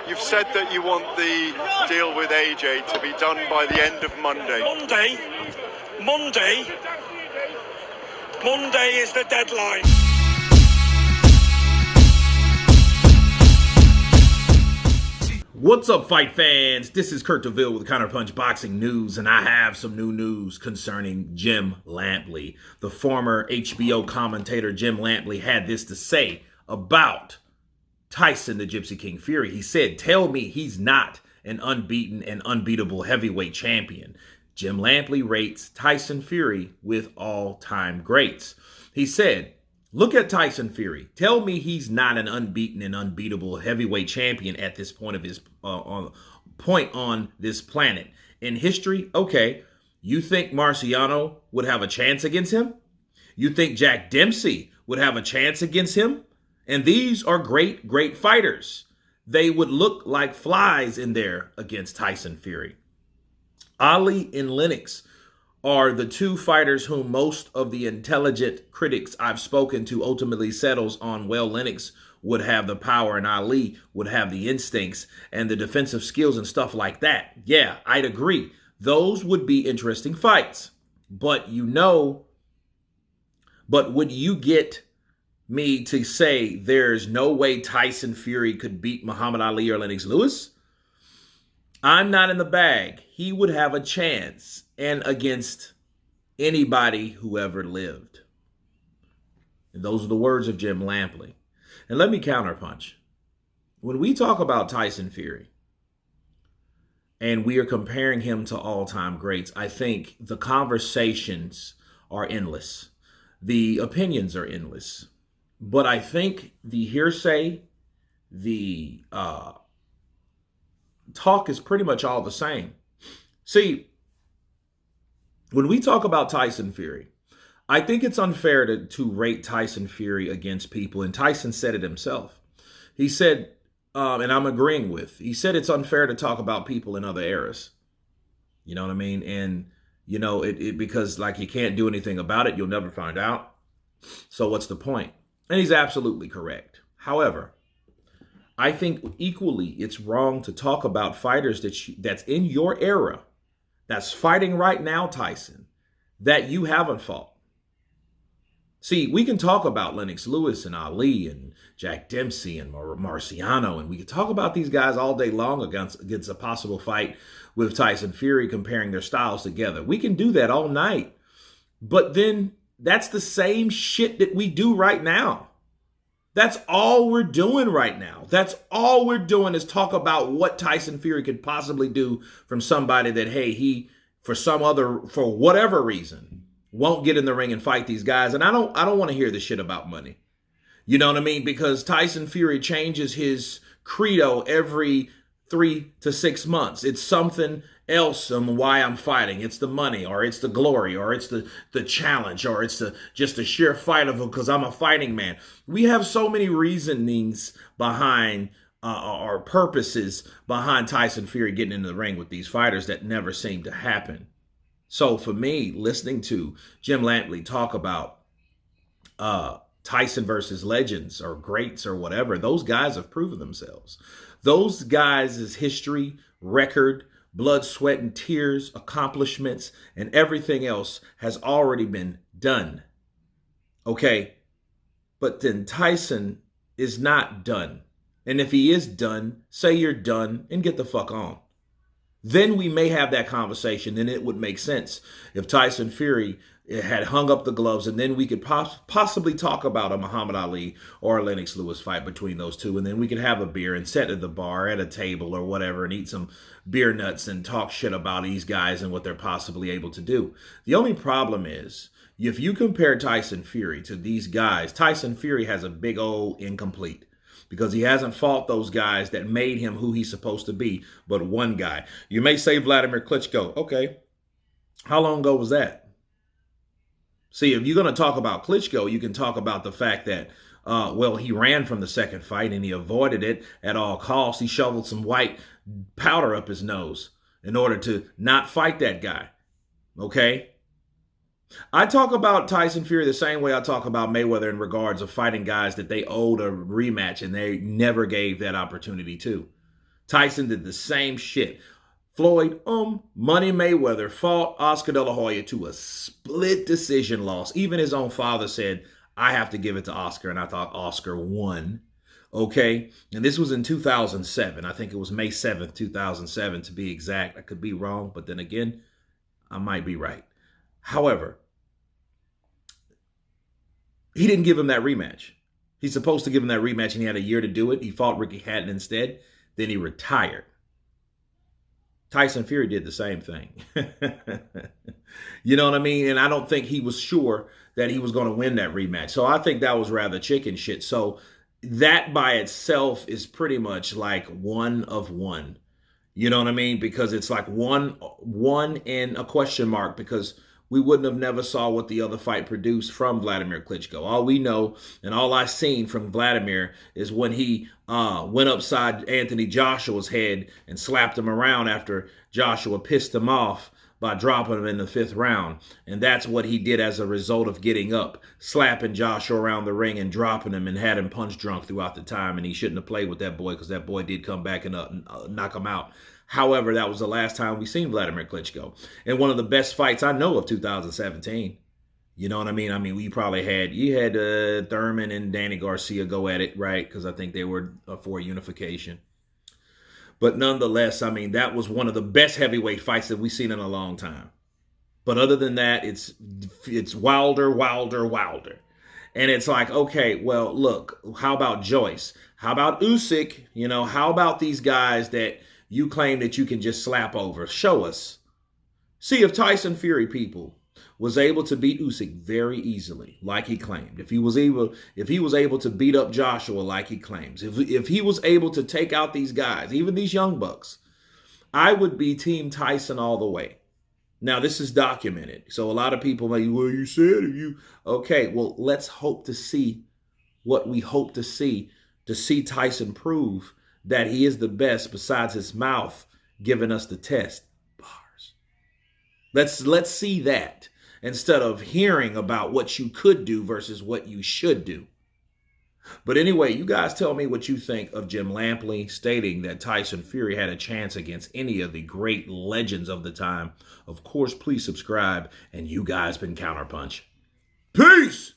You've said that you want the deal with AJ to be done by the end of Monday. Monday is the deadline. What's up, fight fans? This is Kurt DeVille with Counterpunch Boxing News, and I have some new news concerning Jim Lampley. The former HBO commentator Jim Lampley had this to say about Tyson, the Gypsy King Fury. He said, "Tell me he's not an unbeaten and unbeatable heavyweight champion." Jim Lampley rates Tyson Fury with all-time greats. He said, "Look at Tyson Fury. Tell me he's not an unbeaten and unbeatable heavyweight champion at this point of his point on this planet. In history, okay, you think Marciano would have a chance against him? You think Jack Dempsey would have a chance against him? And these are great fighters. They would look like flies in there against Tyson Fury. Ali and Lennox are the two fighters whom most of the intelligent critics I've spoken to ultimately settles on, well, Lennox would have the power and Ali would have the instincts and the defensive skills and stuff like that. Yeah, I'd agree. Those would be interesting fights. But would you get me to say there's no way Tyson Fury could beat Muhammad Ali or Lennox Lewis? I'm not in the bag. He would have a chance, and against anybody who ever lived." And those are the words of Jim Lampley. And let me counterpunch. When we talk about Tyson Fury, and we are comparing him to all-time greats, I think the conversations are endless. The opinions are endless. But I think the hearsay, the talk is pretty much all the same. See, when we talk about Tyson Fury, I think it's unfair to rate Tyson Fury against people. And Tyson said it himself. He said, and I'm agreeing with, he said it's unfair to talk about people in other eras. You know what I mean? And, you know, because like you can't do anything about it, you'll never find out. So what's the point? And he's absolutely correct. However, I think equally it's wrong to talk about fighters that's in your era, that's fighting right now, Tyson, that you haven't fought. See, we can talk about Lennox Lewis and Ali and Jack Dempsey and Marciano, and we can talk about these guys all day long against a possible fight with Tyson Fury, comparing their styles together. We can do that all night. But then that's the same shit that we do right now. That's all we're doing right now. That's all we're doing is talk about what Tyson Fury could possibly do from somebody that, hey, he, for whatever reason, won't get in the ring and fight these guys. And I don't want to hear this shit about money. You know what I mean? Because Tyson Fury changes his credo every 3 to 6 months. It's something else on why I'm fighting. It's the money, or it's the glory, or it's the challenge, or it's just a sheer fight of because I'm a fighting man. We have so many reasonings behind our purposes behind Tyson Fury getting into the ring with these fighters that never seem to happen. So for me, listening to Jim Lampley talk about Tyson versus legends or greats or whatever, those guys have proven themselves. Those guys' history, record, blood, sweat, and tears, accomplishments, and everything else has already been done. Okay? But then Tyson is not done. And if he is done, say you're done and get the fuck on. Then we may have that conversation. Then it would make sense if Tyson Fury had hung up the gloves, and then we could possibly talk about a Muhammad Ali or a Lennox Lewis fight between those two, and then we could have a beer and sit at the bar at a table or whatever and eat some beer nuts and talk shit about these guys and what they're possibly able to do. The only problem is, if you compare Tyson Fury to these guys, Tyson Fury has a big old incomplete, because he hasn't fought those guys that made him who he's supposed to be, but one guy. You may say Vladimir Klitschko. Okay. How long ago was that? See, if you're going to talk about Klitschko, you can talk about the fact that, well, he ran from the second fight and he avoided it at all costs. He shoveled some white powder up his nose in order to not fight that guy. Okay? I talk about Tyson Fury the same way I talk about Mayweather in regards of fighting guys that they owed a rematch and they never gave that opportunity to. Tyson did the same shit. Floyd, Money Mayweather fought Oscar De La Hoya to a split decision loss. Even his own father said, I have to give it to Oscar, and I thought Oscar won. Okay? And this was in 2007. I think it was May 7th, 2007 to be exact. I could be wrong, but then again, I might be right. However, he didn't give him that rematch. He's supposed to give him that rematch, and he had a year to do it. He fought Ricky Hatton instead. Then he retired. Tyson Fury did the same thing. You know what I mean? And I don't think he was sure that he was going to win that rematch. So I think that was rather chicken shit. So that by itself is pretty much like one of one. You know what I mean? Because it's like one in a question mark, because we wouldn't have never saw what the other fight produced from Vladimir Klitschko. All we know and all I've seen from Vladimir is when he went upside Anthony Joshua's head and slapped him around after Joshua pissed him off by dropping him in the 5th round. And that's what he did as a result of getting up, slapping Joshua around the ring and dropping him, and had him punch drunk throughout the time. And he shouldn't have played with that boy, because that boy did come back and knock him out. However, that was the last time we seen Vladimir Klitschko. And one of the best fights I know of 2017. You know what I mean? I mean, you had Thurman and Danny Garcia go at it, right? Because I think they were for unification. But nonetheless, I mean, that was one of the best heavyweight fights that we've seen in a long time. But other than that, it's Wilder. And it's like, okay, well, look, how about Joyce? How about Usyk? You know, how about these guys that you claim that you can just slap over? Show us. See if Tyson Fury, people, was able to beat Usyk very easily, like he claimed. If he was able to beat up Joshua like he claims, if he was able to take out these guys, even these young bucks, I would be Team Tyson all the way. Now, this is documented. So a lot of people may, well, you said you. Okay, well, let's hope to see what we hope to see Tyson prove that he is the best besides his mouth giving us the test. Bars. Let's see that instead of hearing about what you could do versus what you should do. But anyway, you guys tell me what you think of Jim Lampley stating that Tyson Fury had a chance against any of the great legends of the time. Of course, please subscribe, and you guys been Counterpunch. Peace!